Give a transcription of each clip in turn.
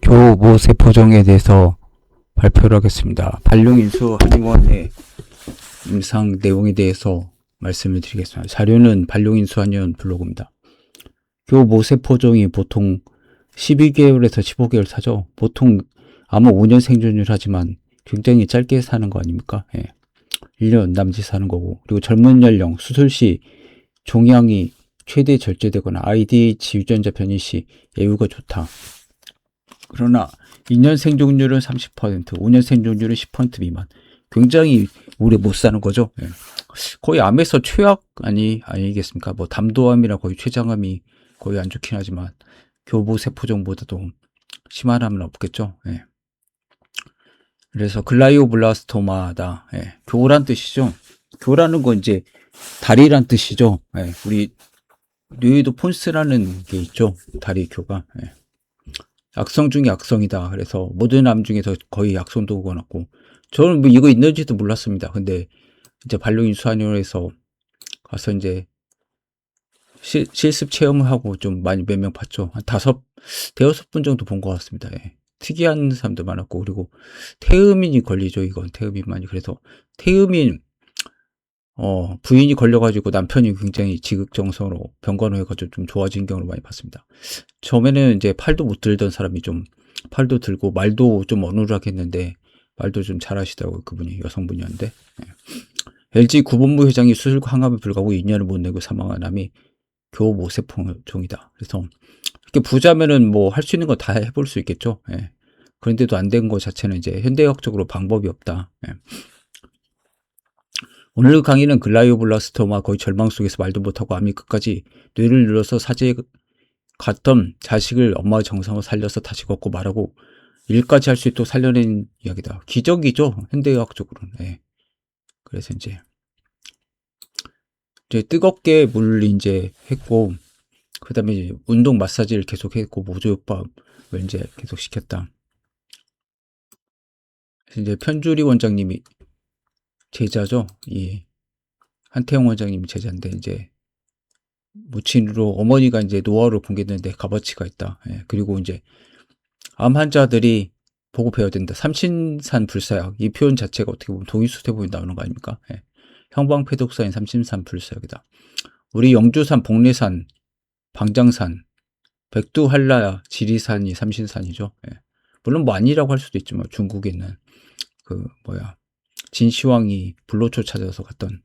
교모세포종에 대해서 발표를 하겠습니다. 발룡인수 한의원의 임상 내용에 대해서 말씀을 드리겠습니다. 자료는 발룡인수 한의원 블로그입니다. 교모세포종이 보통 12개월에서 15개월 사죠. 보통 아마 5년 생존율 하지만 굉장히 짧게 사는 거 아닙니까? 1년 남짓 사는 거고, 그리고 젊은 연령, 수술 시 종양이 최대 절제되거나 IDH 유전자 변이 시 예후가 좋다. 그러나 2년 생존율은 30%, 5년 생존율은 10% 미만. 굉장히 오래 못 사는 거죠. 거의 암에서 최악 아니겠습니까? 뭐 담도암이나 거의 췌장암이 거의 안 좋긴 하지만 교부세포종보다도 심한 암은 없겠죠. 그래서 글라이오블라스토마다 교란 뜻이죠. 교라는 건 이제 다리란 뜻이죠. 우리 뇌에도 폰스라는 게 있죠. 다리 교가. 악성 중에 악성이다. 그래서 모든 암 중에서 거의 악성도 오고났고, 저는 뭐 이거 있는지도 몰랐습니다. 근데 이제 발룡인수한의원에서 가서 이제 실습 체험을 하고 좀 많이 몇 명 봤죠. 한 대여섯 분 정도 본 것 같습니다. 특이한 사람도 많았고, 그리고 태음인이 걸리죠. 이건 태음인만이. 그래서 태음인 부인이 걸려가지고 남편이 굉장히 지극정성으로 병간호 해가지고 좀 좋아진 경우를 많이 봤습니다. 처음에는 이제 팔도 못 들던 사람이 좀 팔도 들고 말도 좀 어눌하게 했는데 말도 좀 잘하시더라고요. 그분이 여성분이었는데. LG 구본부 회장이 수술과 항암에 불구하고 2년을 못 내고 사망한 암이 교모세포종이다. 그래서 이렇게 부자면은 뭐 할 수 있는 거 다 해볼 수 있겠죠. 그런데도 안 된 것 자체는 이제 현대의학적으로 방법이 없다. 오늘 강의는 글라이오블라스토마 거의 절망 속에서 말도 못하고 암이 끝까지 뇌를 눌러서 사제에 갔던 자식을 엄마의 정성으로 살려서 다시 걷고 말하고 일까지 할 수 있도록 살려낸 이야기다. 기적이죠. 현대의학적으로는. 그래서 이제 뜨겁게 물 이제 했고, 그 다음에 이제 운동 마사지를 계속 했고, 모조요법을 이제 계속 시켰다. 그래서 이제 편주리 원장님이 제자죠. 한태영 원장님이 제자인데, 이제 모친으로 어머니가 이제 노하우를 공개했는데 값어치가 있다. 그리고 이제 암 환자들이 보고 배워야 된다. 삼신산 불사약. 이 표현 자체가 어떻게 보면 동의수태보에 나오는 거 아닙니까? 형방패독사인 삼신산 불사약이다. 우리 영주산, 복례산, 방장산, 백두한라, 지리산이 삼신산이죠. 물론 뭐 아니라고 할 수도 있지만 중국에 있는 진시황이 불로초 찾아서 갔던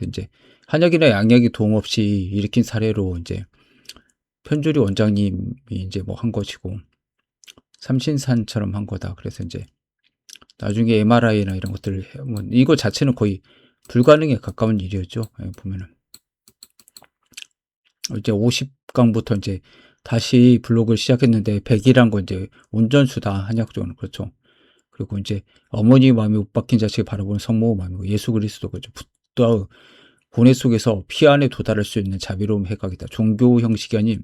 이제 한약이나 양약이 도움 없이 일으킨 사례로 이제 편주리 원장님이 이제 뭐 한 것이고 삼신산처럼 한 거다. 그래서 이제 나중에 MRI나 이런 것들을 이거 자체는 거의 불가능에 가까운 일이었죠. 보면은 이제 50강부터 이제 다시 블로그를 시작했는데 100이란 건 이제 운전수다. 한약적으로는 그렇죠. 그리고 이제 어머니 마음에 못 박힌 자식을 바라보는 성모 마음이고 예수 그리스도 그죠. 부다 고뇌 속에서 피 안에 도달할 수 있는 자비로움 해각이다. 종교 형식이 아닌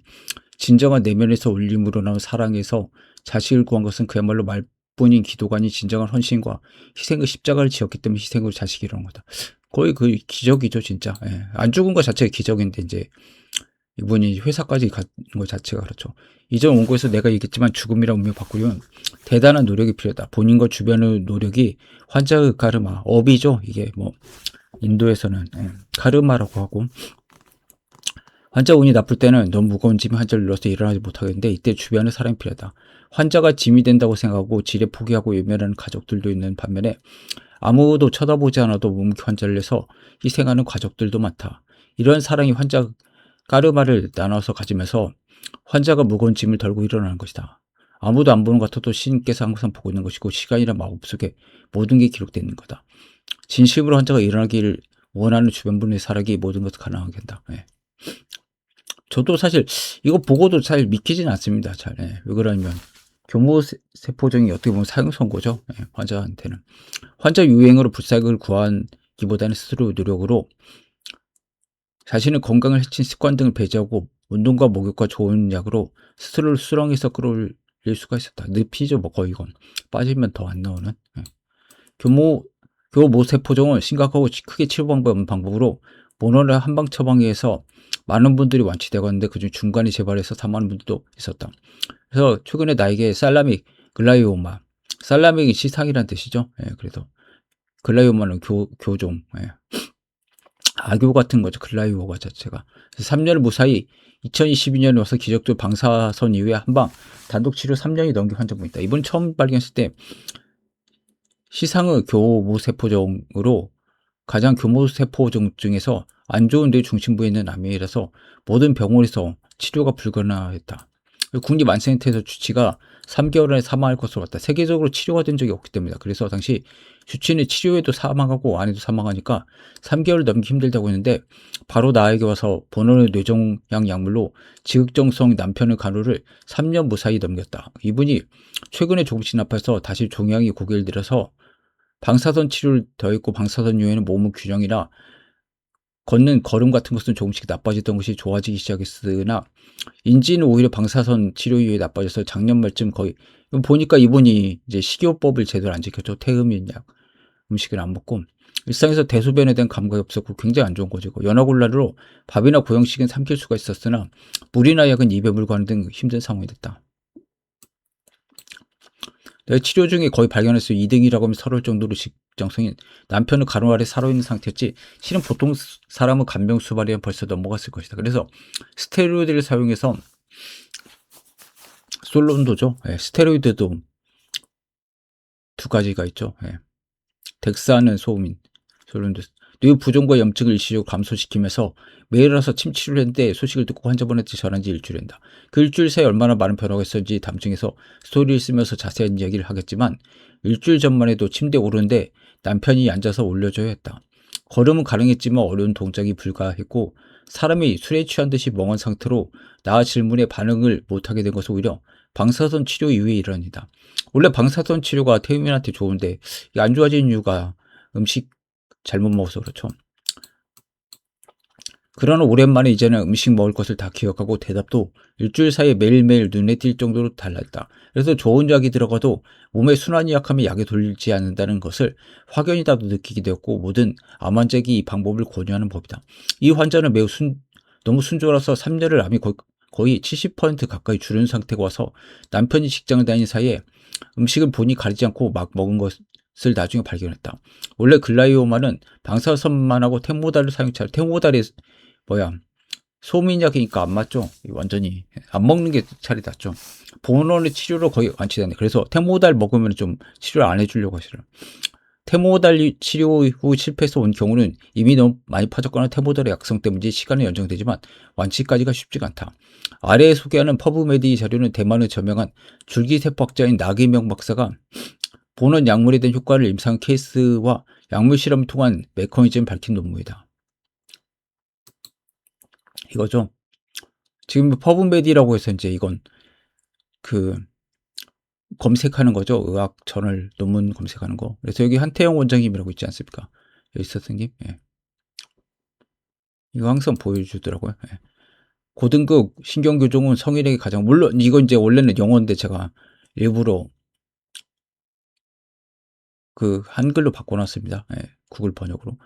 진정한 내면에서 울림으로 나온 사랑에서 자식을 구한 것은 그야말로 말뿐인 기도가 아닌 진정한 헌신과 희생의 십자가를 지었기 때문에 희생으로 자식이 이런 거다. 거의 그 기적이죠, 진짜. 안 죽은 것 자체가 기적인데 이제 이분이 회사까지 간 것 자체가 그렇죠. 이전 원고에서 내가 얘기했지만 죽음이라는 운명 바꾸려면 대단한 노력이 필요하다. 본인과 주변의 노력이 환자의 카르마, 업이죠. 이게 뭐 인도에서는 카르마라고 하고, 환자 운이 나쁠 때는 너무 무거운 짐이 환자를 눌러서 일어나지 못하겠는데 이때 주변에 사람이 필요하다. 환자가 짐이 된다고 생각하고 지레 포기하고 외면하는 가족들도 있는 반면에 아무도 쳐다보지 않아도 묵묵히 환자를 내서 희생하는 가족들도 많다. 이런 사랑이 환자 까르마를 나눠서 가지면서 환자가 무거운 짐을 덜고 일어나는 것이다. 아무도 안 보는 것 같아도 신께서 항상 보고 있는 것이고 시간이란 마법 속에 모든 게 기록되어 있는 거다. 진심으로 환자가 일어나기를 원하는 주변 분의 사랑이 모든 것을 가능하게 한다. 저도 사실 이거 보고도 잘 믿기지는 않습니다. 왜 그러냐면 교모세포종이 어떻게 보면 사형 선고죠. 환자한테는. 환자 유행으로 불사약을 구하기보다는 스스로 노력으로 자신의 건강을 해친 습관 등을 배제하고 운동과 목욕과 좋은 약으로 스스로를 수렁에서 끌어올릴 수가 있었다. 늪이죠, 뭐 거의 이건. 빠지면 더 안 나오는. 교모세포종은 심각하고 크게 치료방법은 방법으로 모노를 한방 처방해서 많은 분들이 완치되고 있는데 그중 중간에 재발해서 사망하는 분들도 있었다. 그래서 최근에 나에게 살라믹 글라이오마, 살라믹이 시상이란 뜻이죠. 예, 그래서 글라이오마는 교종, 예. 악교 같은 거죠. 글라이오마 자체가. 3년을 무사히 2022년에 와서 기적적으로 방사선 이후에 한방 단독 치료 3년이 넘긴 환자분이 있다. 이번 처음 발견했을 때 시상의 교무세포종으로 가장 교무세포종 중에서 안 좋은 뇌 중심부에 있는 암이라서 모든 병원에서 치료가 불가능했다. 국립만센터에서 주치가 3개월 안에 사망할 것으로 봤다. 세계적으로 치료가 된 적이 없기 때문이다. 그래서 당시 주치는 치료에도 사망하고 안 해도 사망하니까 3개월 넘기 힘들다고 했는데 바로 나에게 와서 번호의 뇌종양 약물로 지극정성 남편의 간호를 3년 무사히 넘겼다. 이분이 최근에 조금씩 나빠서 다시 종양이 고개를 들어서 방사선 치료를 더했고 방사선 이후에는 몸의 균형이나 걷는 걸음 같은 것은 조금씩 나빠지던 것이 좋아지기 시작했으나 인지는 오히려 방사선 치료 이후에 나빠져서 작년 말쯤 거의 보니까 이분이 이제 식이요법을 제대로 안 지켰죠. 태음인 약 음식을 안 먹고 일상에서 대소변에 대한 감각이 없었고 굉장히 안 좋은 거죠. 연화곤란으로 밥이나 고형식은 삼킬 수가 있었으나 물이나 약은 입에 물고 하는 등 힘든 상황이 됐다. 내가 치료 중에 거의 발견했어. 2등이라고 하면 서러울 정도로 직정성인 남편은 간호 아래 살아있는 상태였지 실은 보통 사람은 간병 수발이면 벌써 넘어갔을 것이다. 그래서 스테로이드를 사용해서 솔론도죠. 예, 스테로이드도 두 가지가 있죠. 예. 덱사는 소음인, 솔론도 뇌 부종과 염증을 일시적으로 감소시키면서 매일 와서 침 치료를 했는데 소식을 듣고 환자분한테 전한 지 일주일 된다. 그 일주일 사이에 얼마나 많은 변화가 있었는지 다음 중에서 스토리를 쓰면서 자세한 이야기를 하겠지만 일주일 전만 해도 침대에 오르는데 남편이 앉아서 올려줘야 했다. 걸음은 가능했지만 어려운 동작이 불가했고 사람이 술에 취한 듯이 멍한 상태로 나 질문에 반응을 못하게 된 것은 오히려 방사선 치료 이후의 일환이다. 원래 방사선 치료가 태음인한테 좋은데 이게 안 좋아진 이유가 음식 잘못 먹어서 그렇죠. 그러나 오랜만에 이제는 음식 먹을 것을 다 기억하고 대답도 일주일 사이에 매일매일 눈에 띌 정도로 달랐다. 그래서 좋은 약이 들어가도 몸의 순환이 약하면 약이 돌지 않는다는 것을 확연히라도 느끼게 되었고 모든 암 환자에게 이 방법을 권유하는 법이다. 이 환자는 너무 순조라서 3년을 암이 거의 70% 가까이 줄은 상태가 와서 남편이 직장을 다니는 사이에 음식을 본이 가리지 않고 막 먹은 것을 나중에 발견했다. 원래 글라이오마는 방사선만하고 테모달을 사용차 테모달이 소민약이니까 안 맞죠? 완전히 안 먹는 게 차라리 낫죠. 본원의 치료로 거의 완치됐네. 그래서 테모달 먹으면 좀 치료를 안 해주려고 하시더라고요. 테모달 치료 후 실패해서 온 경우는 이미 너무 많이 퍼졌거나 테모달의 약성 때문에 시간이 연장되지만 완치까지가 쉽지가 않다. 아래에 소개하는 퍼브메디 자료는 대만의 저명한 줄기세포학자인 나기명 박사가 본원 약물에 대한 효과를 임상한 케이스와 약물 실험을 통한 메커니즘을 밝힌 논문이다. 이거죠. 지금 퍼브메디라고 해서 이제 이건 그 검색하는 거죠. 의학 저널 논문 검색하는 거. 그래서 여기 한태영 원장님이라고 있지 않습니까? 여기 선생님. 예. 이거 항상 보여주더라고요. 예. 고등급 신경교종은 성인에게 가장 물론 이건 이제 원래는 영어인데 제가 일부러 그 한글로 바꿔놨습니다. 예. 구글 번역으로.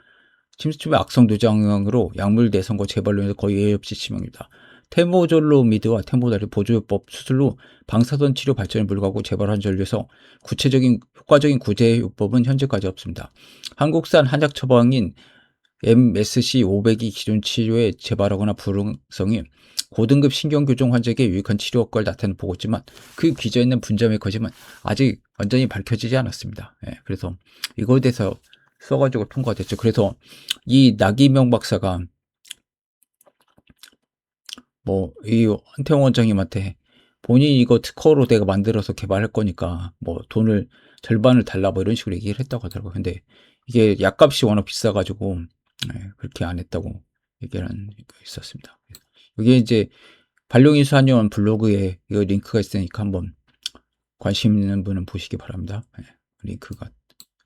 침수침의 악성 뇌장으로 약물 내성과 재발로 인해서 거의 예외 없이 치명입니다. 테모졸로미드와 테모달의 보조요법 수술로 방사선 치료 발전에 불구하고 재발 환자를 위해서 구체적인 효과적인 구제요법은 현재까지 없습니다. 한국산 한약 처방인 MSC500이 기존 치료에 재발하거나 불응성이 고등급 신경교종 환자에게 유익한 치료 효과를 나타내는 보고 있지만 그 기저에 있는 분자 메커니즘은 아직 완전히 밝혀지지 않았습니다. 예, 그래서 이거에 대해서 써가지고 통과가 됐죠. 그래서 이 나기명 박사가 이 한태영 원장님한테 본인이 이거 특허로 내가 만들어서 개발할 거니까 돈을 절반을 달라 이런 식으로 얘기를 했다고 하더라고요. 근데 이게 약값이 워낙 비싸가지고 그렇게 안 했다고 얘기를 한 게 있었습니다. 이게 이제 반려인수 한의원 블로그에 이거 링크가 있으니까 한번 관심 있는 분은 보시기 바랍니다. 링크가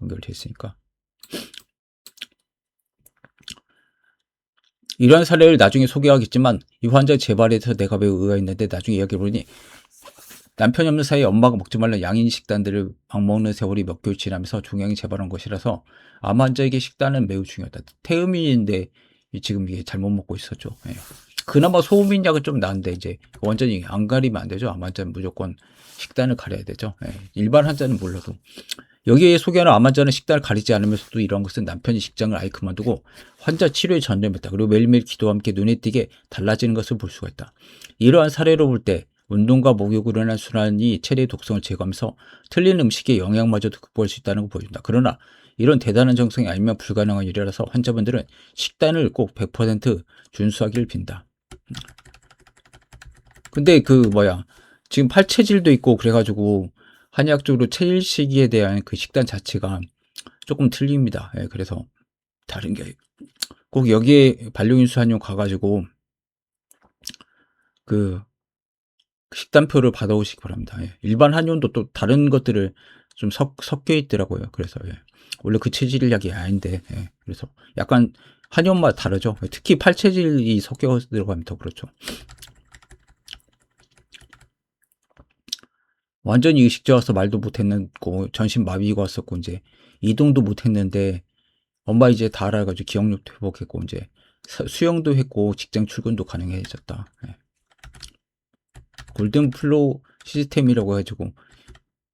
연결되어 있으니까. 이러한 사례를 나중에 소개하겠지만 이 환자의 재발에 대해서 내가 매우 의아가 있는데 나중에 이야기해보니 남편이 없는 사이에 엄마가 먹지 말라는 양인 식단들을 막 먹는 세월이 몇 개월 지나면서 종양이 재발한 것이라서 암 환자에게 식단은 매우 중요하다. 태음인인데 지금 이게 잘못 먹고 있었죠. 예. 그나마 소음인약은 좀 나은데 이제 완전히 안 가리면 안 되죠. 암 환자는 무조건 식단을 가려야 되죠. 예. 일반 환자는 몰라도. 여기에 소개하는 암 환자는 식단을 가리지 않으면서도 이러한 것은 남편이 직장을 아예 그만두고 환자 치료에 전념했다. 그리고 매일매일 기도와 함께 눈에 띄게 달라지는 것을 볼 수가 있다. 이러한 사례로 볼 때 운동과 목욕으로 인한 순환이 체내의 독성을 제거하면서 틀린 음식의 영향마저도 극복할 수 있다는 걸 보여준다. 그러나 이런 대단한 정성이 아니면 불가능한 일이라서 환자분들은 식단을 꼭 100% 준수하기를 빈다. 근데 지금 팔체질도 있고 그래가지고 한의학적으로 체질시기에 대한 그 식단 자체가 조금 틀립니다. 예, 그래서 다른 게 꼭 여기에 반려인수 한의원 가가지고 그 식단표를 받아오시기 바랍니다. 예. 일반 한의원도 또 다른 것들을 좀 섞여 있더라고요. 그래서 예. 원래 그 체질약이 아닌데 예. 그래서 약간 한의원마다 다르죠. 특히 팔체질이 섞여 들어가면 더 그렇죠. 완전히 의식제 와서 말도 못했고 전신 마비가 왔었고 이제 이동도 못했는데 엄마 이제 다 알아가지고 기억력도 회복했고 이제 수영도 했고 직장 출근도 가능해졌다. 예. 골든 플로우 시스템이라고 해가지고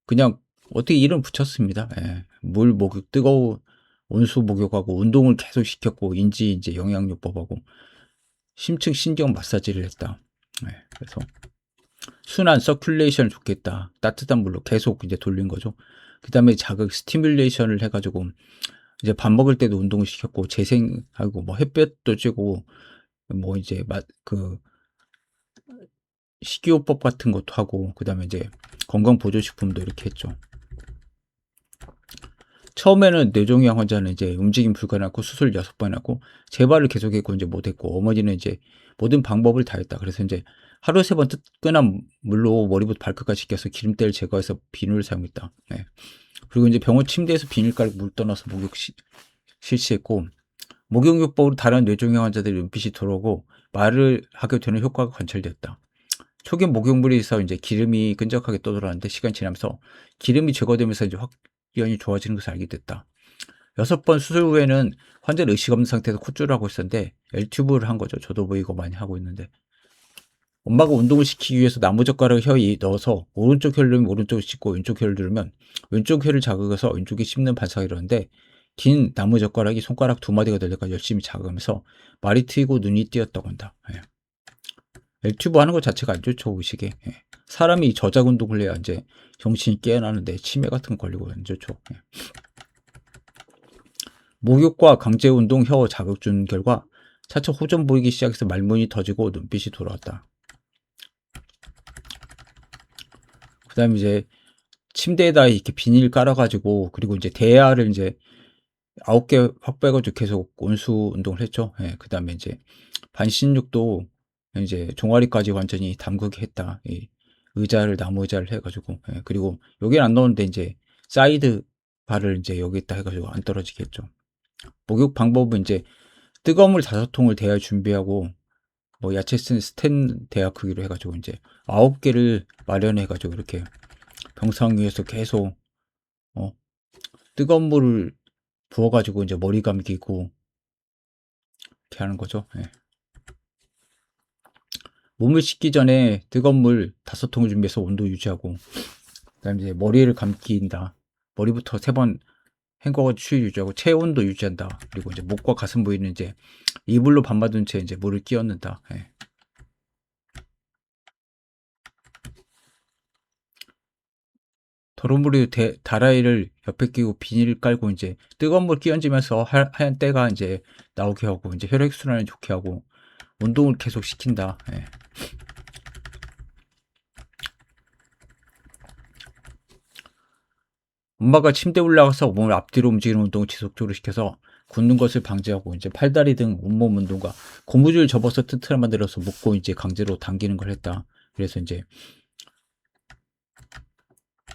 그냥 어떻게 이름 붙였습니다. 예. 물 목욕, 뜨거운 온수 목욕하고 운동을 계속 시켰고 인지 이제 영양요법하고 심층 신경 마사지를 했다. 예. 그래서 순환 서큘레이션을 좋겠다. 따뜻한 물로 계속 이제 돌린 거죠. 그 다음에 자극 스티뮬레이션을 해가지고 이제 밥 먹을 때도 운동을 시켰고 재생하고 뭐 햇볕도 쬐고 뭐 이제 그 식이요법 같은 것도 하고 그 다음에 이제 건강보조식품도 이렇게 했죠. 처음에는 뇌종양 환자는 이제 움직임 불가능하고 수술 6번 하고 재발을 계속했고 이제 못했고 어머니는 이제 모든 방법을 다 했다. 그래서 이제 하루 3번 뜨끈한 물로 머리부터 발끝까지 씻겨서 기름때를 제거해서 비누를 사용했다. 네. 그리고 이제 병원 침대에서 비닐 깔고 물 떠나서 목욕 실시했고 목욕요법으로 다른 뇌종양 환자들의 눈빛이 돌아오고 말을 하게 되는 효과가 관찰되었다. 초기 목욕물에서 이제 기름이 끈적하게 떠돌았는데 시간이 지나면서 기름이 제거되면서 이제 확연히 좋아지는 것을 알게 됐다. 6번 수술 후에는 환자는 의식 없는 상태에서 콧줄을 하고 있었는데 L튜브를 한 거죠. 저도 뭐 이거 많이 하고 있는데 엄마가 운동을 시키기 위해서 나무젓가락을 혀에 넣어서 오른쪽 혀를 누르면 오른쪽을 씹고 왼쪽 혀를 누르면 왼쪽 혀를 자극해서 왼쪽에 씹는 반사가 일어나는데 긴 나무젓가락이 손가락 2마디가 될 때까지 열심히 자극하면서 말이 트이고 눈이 띄었다고 한다. 예. L튜브 하는 것 자체가 안 좋죠, 의식에. 예. 사람이 저작 운동을 해야 이제 정신이 깨어나는데 치매 같은 거 걸리고 안 좋죠. 예. 목욕과 강제 운동 혀 자극 준 결과 차차 호전 보이기 시작해서 말문이 터지고 눈빛이 돌아왔다. 그 다음에 이제 침대에다 이렇게 비닐 깔아가지고 그리고 이제 대야를 이제 9개 확 빼가지고 계속 온수 운동을 했죠. 예. 그 다음에 이제 반신욕도 이제 종아리까지 완전히 담그게 했다. 이 의자를 나무 의자를 해가지고 예. 그리고 여기는 안 넣었는데 이제 사이드 발을 이제 여기다 해가지고 안 떨어지게 했죠. 목욕 방법은 이제 뜨거운 물 5통을 대야 준비하고 뭐 야채 쓴 스텐 대야 크기로 해가지고 이제 9개를 마련해가지고 이렇게 병상 위에서 계속 뜨거운 물을 부어가지고 이제 머리 감기고 이렇게 하는 거죠. 예. 몸을 씻기 전에 뜨거운 물 5통을 준비해서 온도 유지하고 그다음에 이제 머리를 감긴다. 머리부터 3번 헹궈 추위 유지하고 체온도 유지한다. 그리고 이제 목과 가슴 부위는 이제 이불로 감아둔 채 이제 물을 끼얹는다. 예. 더러운 물에 다라이를 옆에 끼고 비닐 깔고 이제 뜨거운 물 끼얹으면서 하얀 때가 이제 나오게 하고 이제 혈액순환을 좋게 하고 운동을 계속 시킨다. 예. 엄마가 침대 올라가서 몸을 앞뒤로 움직이는 운동을 지속적으로 시켜서 굳는 것을 방지하고 이제 팔다리 등 온몸 운동과 고무줄 접어서 튼튼하게 만들어서 묶고 이제 강제로 당기는 걸 했다. 그래서 이제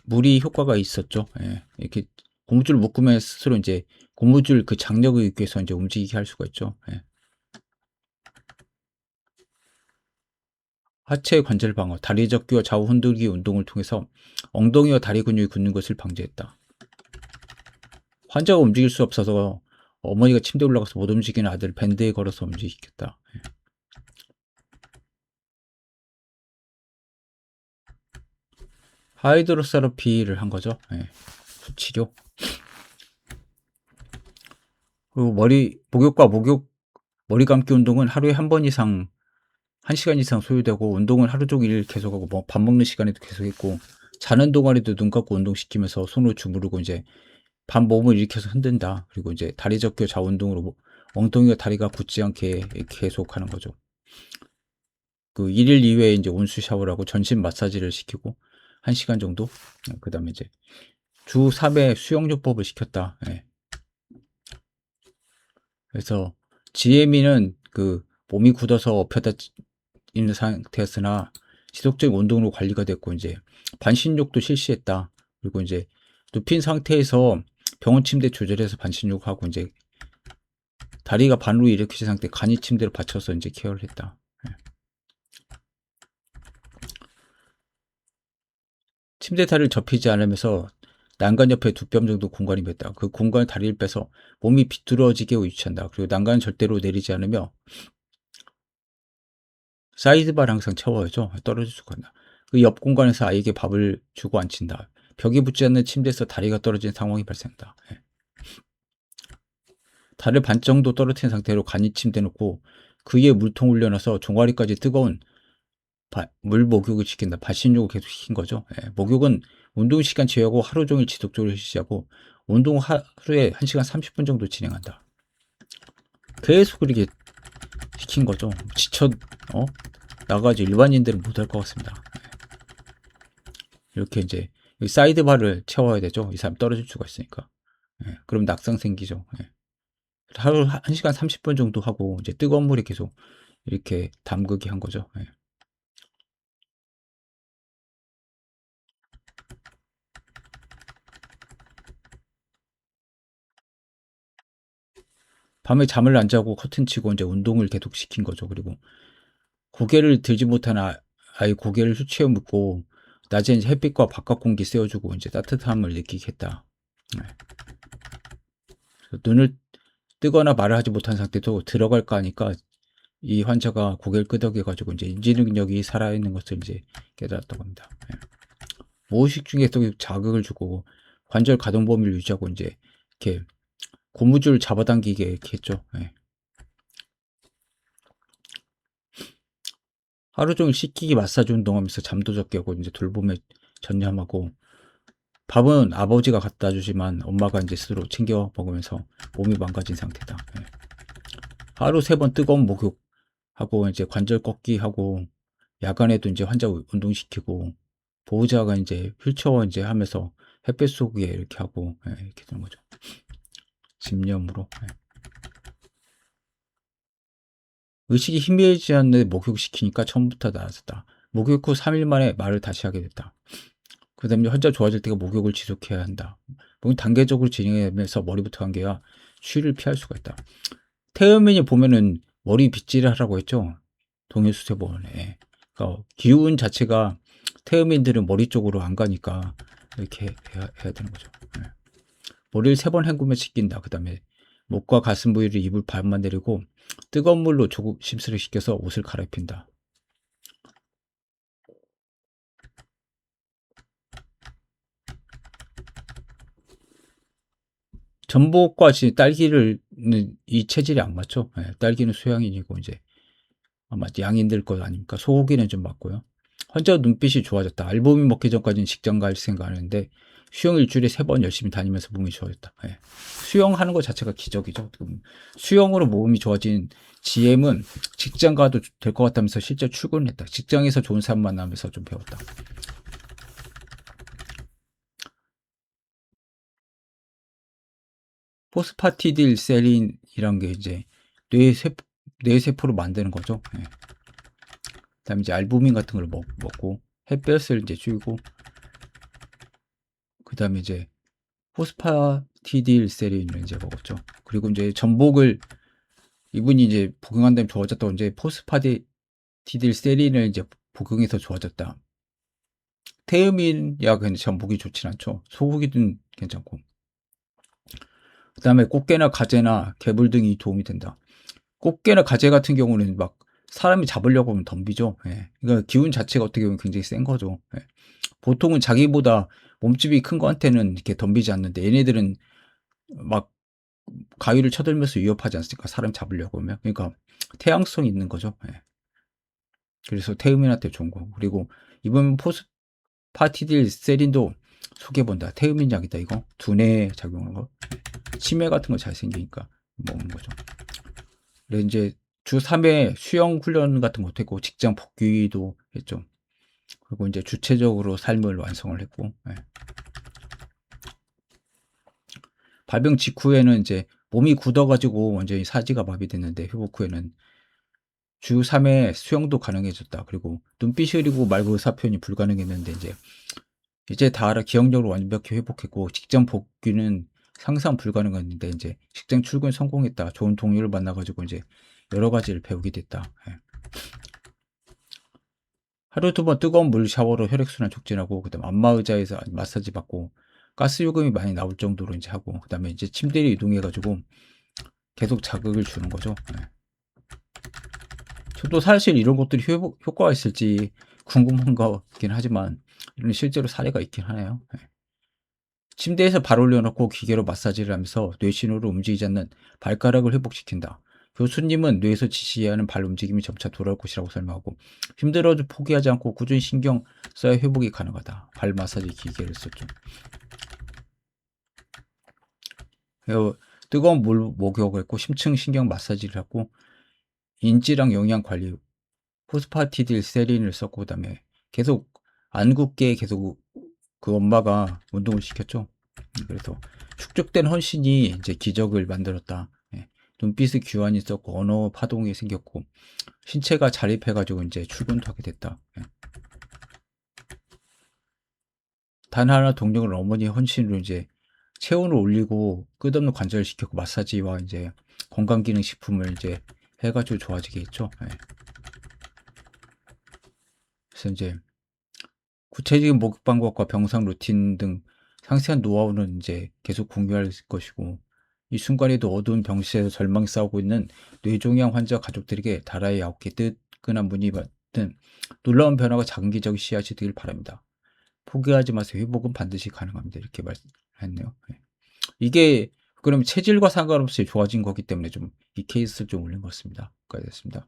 물이 효과가 있었죠. 예. 이렇게 고무줄을 묶으면 스스로 이제 고무줄 그 장력을 의해서 이제 움직이게 할 수가 있죠. 예. 하체 관절 방어, 다리 접기와 좌우 흔들기 운동을 통해서 엉덩이와 다리 근육이 굳는 것을 방지했다. 환자가 움직일 수 없어서 어머니가 침대에 올라가서 못 움직이는 아들을 밴드에 걸어서 움직이겠다. 하이드로세라피를 한 거죠. 예. 치료. 그리고 목욕과 머리 감기 운동은 하루에 한 번 이상 1시간 이상 소요되고, 운동은 하루 종일 계속하고, 뭐 밥 먹는 시간에도 계속했고, 자는 동안에도 눈 감고 운동시키면서 손으로 주무르고 이제 반 몸을 일으켜서 흔든다. 그리고 이제 다리 접교 좌 운동으로 엉덩이와 다리가 굳지 않게 계속하는 거죠. 그 1일 2회 이제 온수 샤워를 하고 전신 마사지를 시키고 1시간 정도. 그다음에 이제 주 3회 수영요법을 시켰다. 예. 그래서 GME는 그 몸이 굳어서 엎혀다 있는 상태였으나 지속적인 운동으로 관리가 됐고, 이제 반신욕도 실시했다. 그리고 이제 눕힌 상태에서 병원 침대 조절해서 반신욕하고, 이제 다리가 반으로 일으켜진 상태 간이 침대로 받쳐서 이제 케어를 했다. 침대 다리를 접히지 않으면서 난간 옆에 두 뼘 정도 공간이 뺐다. 그 공간에 다리를 빼서 몸이 비뚤어지게 위치한다. 그리고 난간은 절대로 내리지 않으며 사이드바를 항상 채워야죠. 떨어질 수가 있나. 그 옆 공간에서 아이에게 밥을 주고 앉힌다. 벽에 붙지 않는 침대에서 다리가 떨어진 상황이 발생한다. 예. 다리를 반 정도 떨어뜨린 상태로 간이 침대 놓고 그 위에 물통 올려놔서 종아리까지 뜨거운 물 목욕을 시킨다. 반신욕을 계속 시킨 거죠. 예. 목욕은 운동 시간 제외하고 하루 종일 지속적으로 실시하고, 운동 하루에 1시간 30분 정도 진행한다. 계속 그렇게 시킨 거죠. 지쳐 나가지고 일반인들은 못할 것 같습니다. 이렇게 이제 사이드바를 채워야 되죠. 이 사람 떨어질 수가 있으니까. 예. 그럼 낙상 생기죠. 예. 하루 1시간 30분 정도 하고 이제 뜨거운 물에 계속 이렇게 담그기 한 거죠. 예. 밤에 잠을 안 자고 커튼 치고 이제 운동을 계속 시킨 거죠. 그리고 고개를 들지 못한 아이 고개를 수치에 묻고 낮에 이제 햇빛과 바깥 공기 쐬어주고 이제 따뜻함을 느끼게 했다. 네. 눈을 뜨거나 말을 하지 못한 상태도 들어갈까 하니까 이 환자가 고개를 끄덕여가지고 이제 인지 능력이 살아있는 것을 이제 깨달았다고 합니다. 네. 무의식 중에 또 자극을 주고 관절 가동 범위를 유지하고 이제 이렇게 고무줄 잡아당기게 이렇게 했죠. 네. 하루 종일 씻기기 마사지 운동하면서 잠도 적게 하고 이제 돌봄에 전념하고, 밥은 아버지가 갖다 주지만 엄마가 이제 스스로 챙겨 먹으면서 몸이 망가진 상태다. 예. 하루 3번 뜨거운 목욕하고 이제 관절 꺾기 하고, 야간에도 이제 환자 운동시키고, 보호자가 이제 휠체어 이제 하면서 햇볕 속에 이렇게 하고, 예, 이렇게 되는 거죠. 집념으로. 예. 의식이 희미해지지 않는데 목욕시키니까 처음부터 나아졌다. 목욕 후 3일 만에 말을 다시 하게 됐다. 그 다음에 환자 좋아질 때가 목욕을 지속해야 한다. 목욕 단계적으로 진행하면서 머리부터 한 개가 쉬를 피할 수가 있다. 태음인이 보면은 머리 빗질을 하라고 했죠. 동해수세보원에. 그러니까 기운 자체가 태음인들은 머리 쪽으로 안 가니까 이렇게 해야 되는 거죠. 네. 머리를 3번 헹구며 씻긴다. 그 다음에 목과 가슴 부위를 이불 반만 내리고 뜨거운 물로 조금 심스를 시켜서 옷을 갈아입힌다. 전복과 딸기를 이 체질이 안 맞죠. 예, 딸기는 소양인이고 이제 아마 양인들 것 아닙니까. 소고기는 좀 맞고요. 환자 눈빛이 좋아졌다. 알부민 먹기 전까지는 직장 갈 생각하는데 수영 일주일에 3번 열심히 다니면서 몸이 좋아졌다. 예. 수영하는 것 자체가 기적이죠. 수영으로 몸이 좋아진 GM은 직장 가도 될 것 같다면서 실제 출근했다. 직장에서 좋은 사람 만나면서 좀 배웠다. 포스파티딜세린이란 게 이제 뇌세포를 만드는 거죠. 예. 그다음에 이제 알부민 같은 걸 먹고 햇볕을 이제 쬐고, 그다음에 이제 포스파티딜세린을 이제 먹었죠. 그리고 이제 전복을 이분이 이제 복용한 다음에 좋아졌다고 이제 포스파티딜세린을 이제 복용해서 좋아졌다. 태음인 약은 전복이 좋진 않죠. 소고기는 괜찮고. 그다음에 꽃게나 가재나 개불 등이 도움이 된다. 꽃게나 가재 같은 경우는 막 사람이 잡으려고 하면 덤비죠. 예. 그러니까 기운 자체가 어떻게 보면 굉장히 센 거죠. 예. 보통은 자기보다 몸집이 큰 거한테는 이렇게 덤비지 않는데 얘네들은 막 가위를 쳐들면서 위협하지 않습니까? 사람 잡으려고 하면. 그러니까 태양성이 있는 거죠. 예. 그래서 태음인한테 좋은 거고. 그리고 이번 포스파티딜 세린도 소개해본다. 태음인 약이다 이거. 두뇌에 작용하는 거. 치매 같은 거 잘 생기니까 먹는 거죠. 그래서 이제 주 3회 수영 훈련 같은 것도 했고 직장 복귀도 했죠. 그리고 이제 주체적으로 삶을 완성을 했고, 예. 발병 직후에는 이제 몸이 굳어가지고 완전히 사지가 마비됐는데 회복 후에는 주 3회 수영도 가능해졌다. 그리고 눈빛이 흐리고 말고 의사 표현이 불가능했는데 이제 다 알아 기억력으로 완벽히 회복했고 직장 복귀는 상상 불가능했는데 이제 직장 출근 성공했다. 좋은 동료를 만나가지고 이제 여러 가지를 배우게 됐다. 예. 하루 2번 뜨거운 물 샤워로 혈액순환 촉진하고 그다음 안마 의자에서 마사지 받고 가스 요금이 많이 나올 정도로 이제 하고 그다음에 이제 침대를 이동해 가지고 계속 자극을 주는 거죠. 예. 저도 사실 이런 것들이 효과가 있을지 궁금한 거긴 하지만 이런 실제로 사례가 있긴 하네요. 예. 침대에서 발 올려놓고 기계로 마사지를 하면서 뇌신호로 움직이지 않는 발가락을 회복시킨다. 교수님은 뇌에서 지시해야 하는 발 움직임이 점차 돌아올 것이라고 설명하고 힘들어도 포기하지 않고 꾸준히 신경 써야 회복이 가능하다. 발 마사지 기계를 썼죠. 뜨거운 물 목욕을 했고 심층 신경 마사지를 하고 인지랑 영양 관리 포스파티딜 세린을 썼고 그다음에 계속 안 굳게 계속 그 엄마가 운동을 시켰죠. 그래서 축적된 헌신이 이제 기적을 만들었다. 예. 눈빛의 규환이 있었고 언어 파동이 생겼고 신체가 자립해 가지고 이제 출근도 하게 됐다. 예. 단 하나 동력은 어머니의 헌신으로 이제 체온을 올리고 끝없는 관절을 시켰고 마사지와 이제 건강기능 식품을 이제 해 가지고 좋아지게 했죠. 예. 그래서 이제 구체적인 목욕 방법과 병상 루틴 등 상세한 노하우는 이제 계속 공유할 것이고 이 순간에도 어두운 병실에서 절망이 싸우고 있는 뇌종양 환자 가족들에게 다라의 9개 뜨끈한 문이 받은 놀라운 변화가 장기적인 씨앗이 되길 바랍니다. 포기하지 마세요. 회복은 반드시 가능합니다. 이렇게 말했네요. 예. 이게 그럼 체질과 상관없이 좋아진 거기 때문에 좀 이 케이스를 좀 올린 것 같습니다. 여기까지 됐습니다.